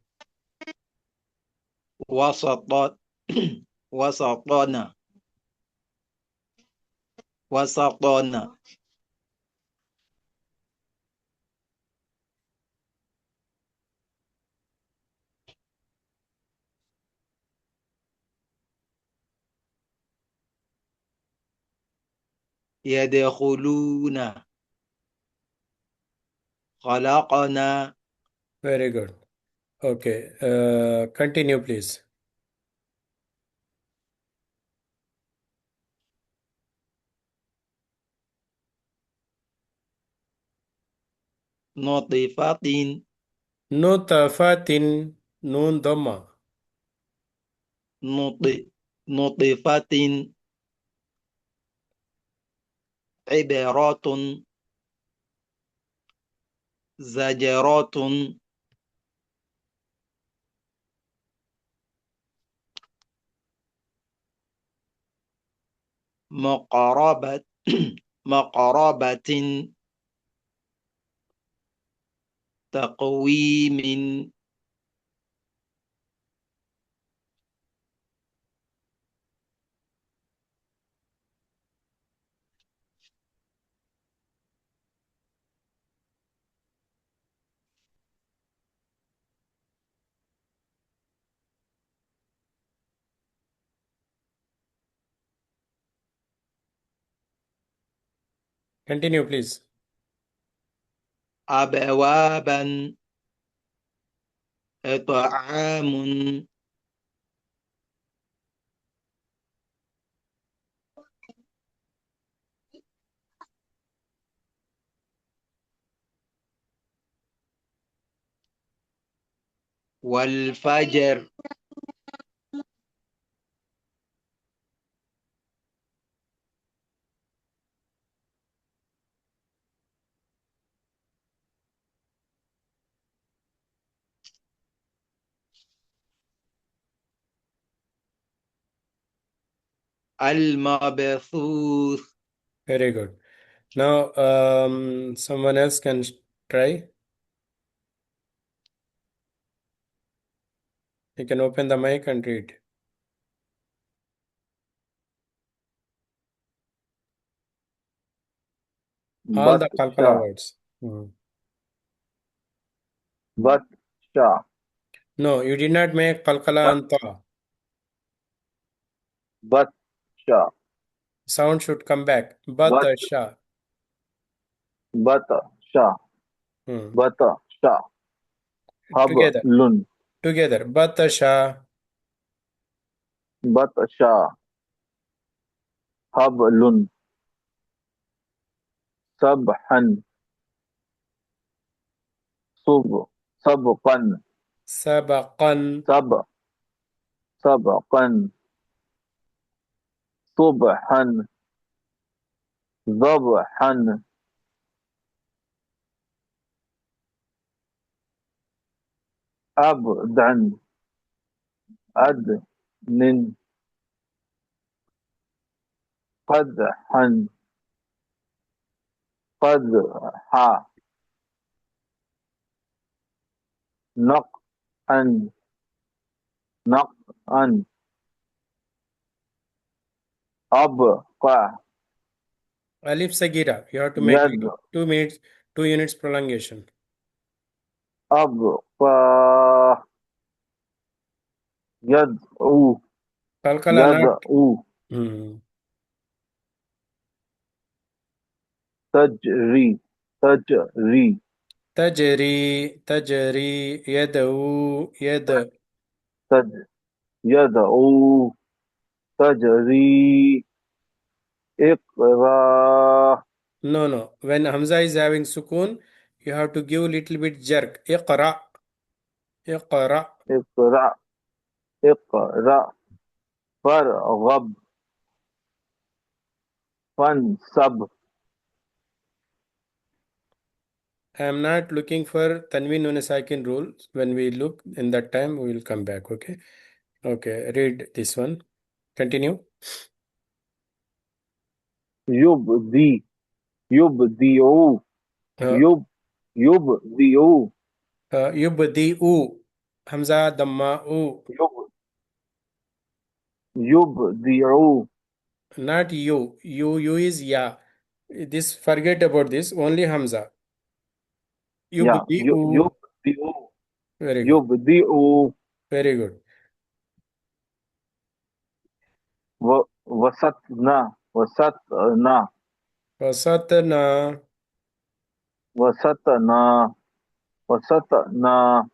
wasatat, wasatana, wasatana, yadkhuluna, khalaqana, Very good. Okay. Continue, please. nutifatin, Nutafatin nun dhamma. nuti, nutifatin, ibaratun, zajaratun, maqarabat, maqarabatin, taqwimin, Continue, please. abwaban, it'amun, wal fajr, al mabthuth. Very good. Now, someone else can try. You can open the mic and read all the Qalqalah Batsha, words. Batsha, No, you did not make Qalqalah Bat, and Ta. Batsha, Sound should come back. Bat, Batasha. Batsha, Hmm. Batsha, Together. Hablun, Together. Batasha. Batsha, Hablun, Sabhan, Sabqan, Sabaqan. Sab, Sabqan, Subhan, Zabhan, Abdan, Adnin, Qadhan, Qadha, Naq'an, Naq'an, Abqa, Alif Sagira. You have to make Yad, it 2 minutes, 2 units prolongation. Abqa, Yad'u, Qalqalah not. Yad'u, Hmm. تجري تجري تجري تجري يدعو يد. تج يدعو تجري اقرأ No, no. When Hamza is having sukoon, you have to give little bit jerk. اقرأ اقرأ. اقرأ اقرأ فارغب فانصب I am not looking for Tanween Nun Sakin rule. When we look in that time, we will come back. Okay. Okay. Read this one. Continue. يبدي يبديو Uh, يب يبديو يبدئ Hamza Damma U. يب يبديو Not you. You is ya. This forget about this. Only Hamza. يا يبدئ. يبديو Very good. يبديو Very good. وسطنا وسطنا وسطنا. وسطنا وسطنا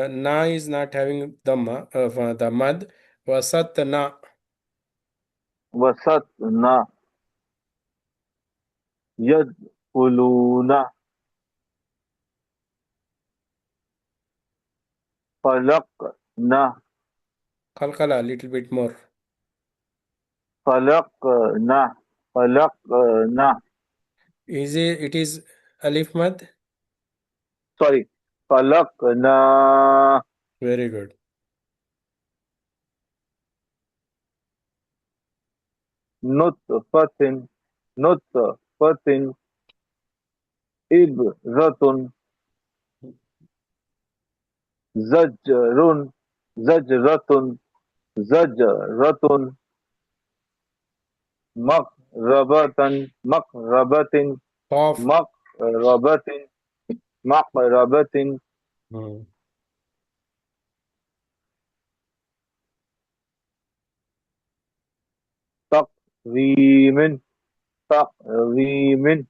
Na is not having Dhamma, the mad. Wasatna. وسطنا يدخلون خلقنا Qalqalah, a little bit more. خلقنا خلقنا It is Alif Mad. sorry خلقنا Very good. نطفة نطفة إبرة زجر زجرة زجرة مقربة مقربة Qaf. مقربة مقربة Hmm. تقويم تقويم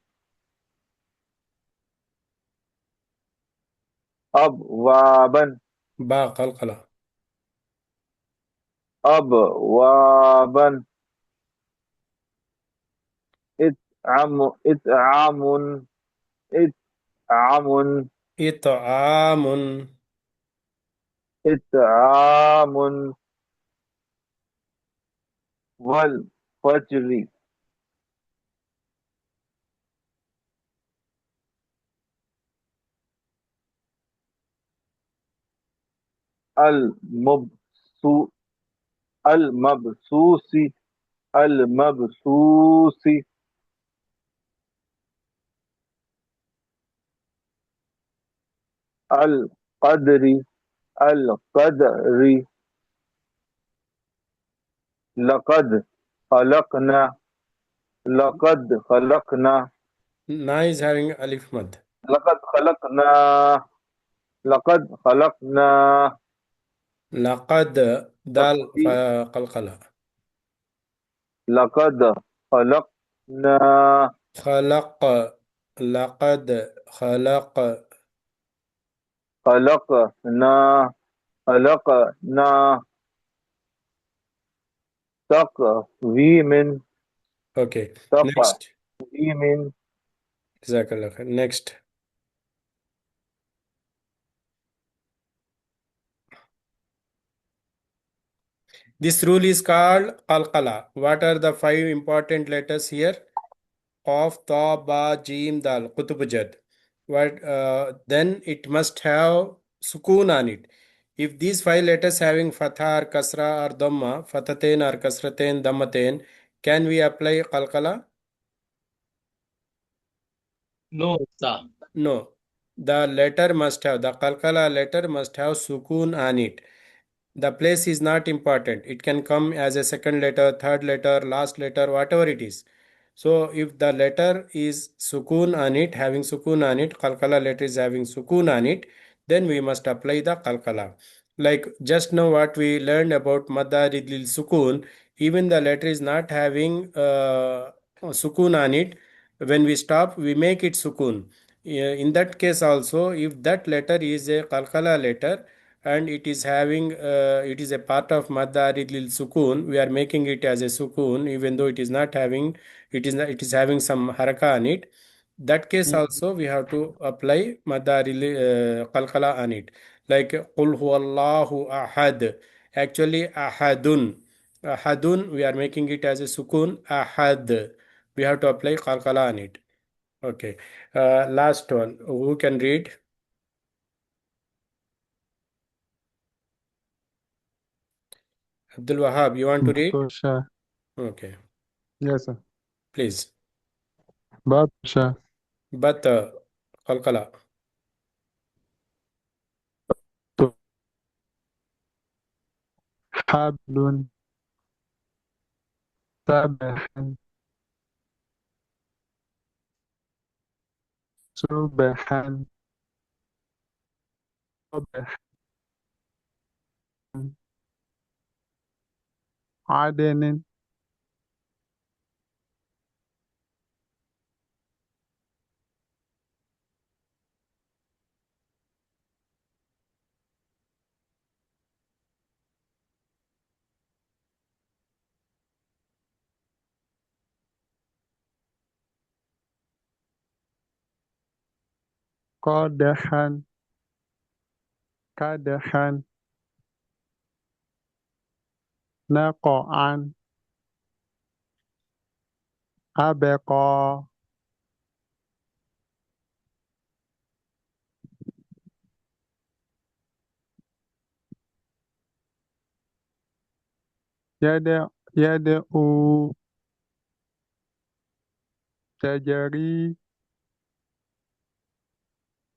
أبوابا Ba Qalqalah. أبوابا إطعام إطعام إطعام. إطعام والفجر المبسوط المبسوس المبسوس القدر القدر لقد خلقنا لقد خلقنا Na is having Alif Mad. لقد خلقنا لقد خلقنا لقد دال تقدير قلقلة. لقد خلقنا خلق. لقد خلق. خلقنا خلقنا تقويم Okay. Next. تقويم Jazakallah khair. Next. This rule is called Qalqala. What are the five important letters here? Of Ta, Ba, Jim, Dal, Qutub Jad. What, then it must have Sukoon on it. If these five letters having Fatha or Kasra or Dhamma, Fathatain or Kasratain, Dhammatain, can we apply Qalqala? No, sir. No. The letter must have, the Qalqala letter must have Sukoon on it. The place is not important. It can come as a second letter, third letter, last letter, whatever it is. So if the letter is sukoon on it, having sukoon on it, qalqala letter is having sukoon on it, then we must apply the qalqala. Like just now what we learned about madda ridlil sukoon, even the letter is not having sukoon on it, when we stop, we make it sukoon. In that case also, if that letter is a qalqala letter and it is having it is a part of mad arid lil sukoon, we are making it as a sukoon even though it is not having, it is having some haraka on it. That case also we have to apply mad arid qalqala on it, like qul huwallahu ahad. Actually ahadun, ahadun we are making it as a sukoon ahad. We have to apply qalqala on it. Okay. Last one. Who can read? Abdul Wahab, you want to read? Batosha. Okay. Yes, sir. Please. Batosha. But qalqala. To hablun. Sabahan. Subahan. Sabahan. Adenin. Qadahan. Kadahan. Naqa'an. Abaqa. Yada'u. Tajari.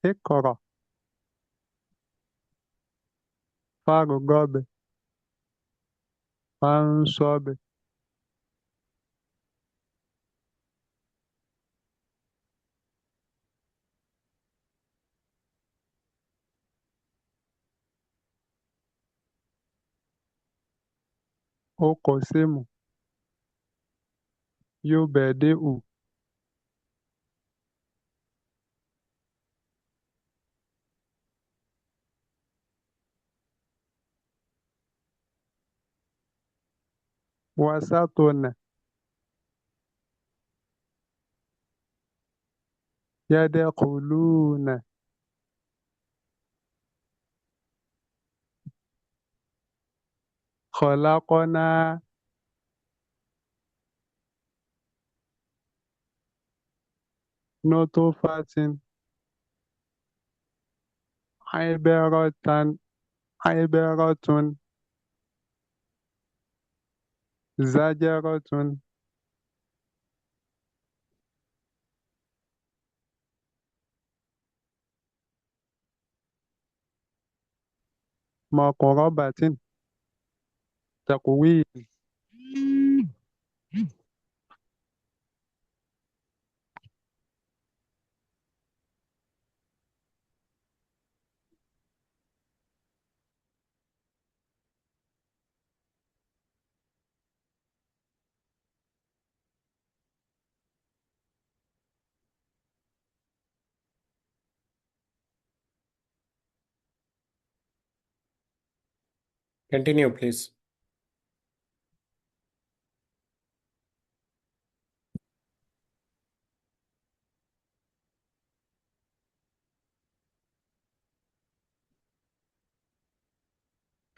Iqra. Fargob. Fansob. Uqsimu. Yubadi'u. Wasatun. Yadkhuluna. Khalaqna. Nutfatin. Ibaratan. Ibaratun. Zajaratun. Maqrabatin. Taqwim. Continue, please.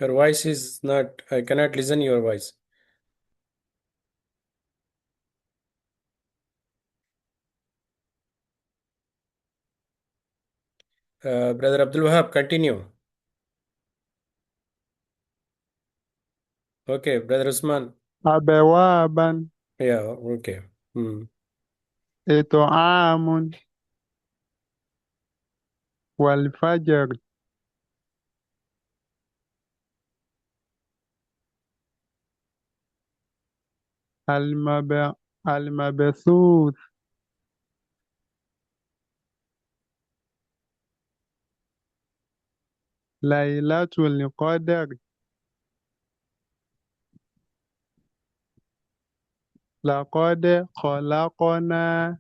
Your voice is not, I cannot listen your voice. Brother Abdul Wahab, continue. Okay, Brother Usman. Abawaban. Yeah, okay. Hmm. It'amun. Walfajr. Almabasuth. Laylatul Qadr. لقد خلقنا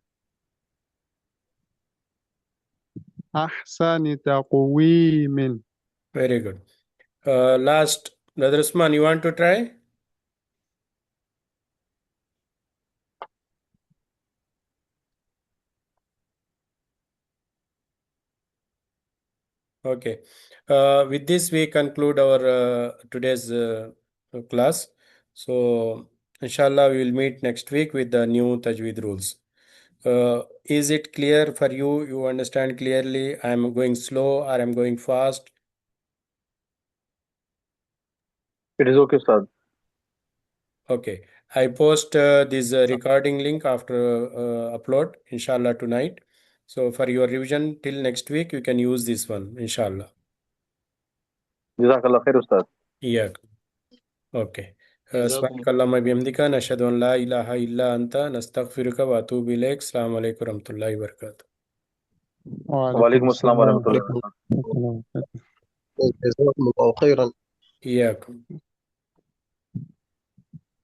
أحسن تقويم. Very good. Last, Brother Usman, you want to try? Okay. With this, we conclude our today's class. So, inshallah, we will meet next week with the new Tajweed rules. Is it clear for you? You understand clearly? I am going slow or I am going fast? It is okay, Ustad. Okay. I post this recording link after upload, inshallah, tonight. So, for your revision till next week, you can use this one, inshallah. Jazakallah khair, Ustad. Yeah. Okay. جزاكم سبحانك اللهم وبحمدك نشهد أن لا إله إلا أنت نستغفرك وأتوب إليك السلام عليكم ورحمة الله وبركاته. وعليكم Walaikum assalam wa السلام rahmatullahi wa عليكم barakatuh. ورحمة الله وبركاته. جزاكم الله خيرا. إياكم.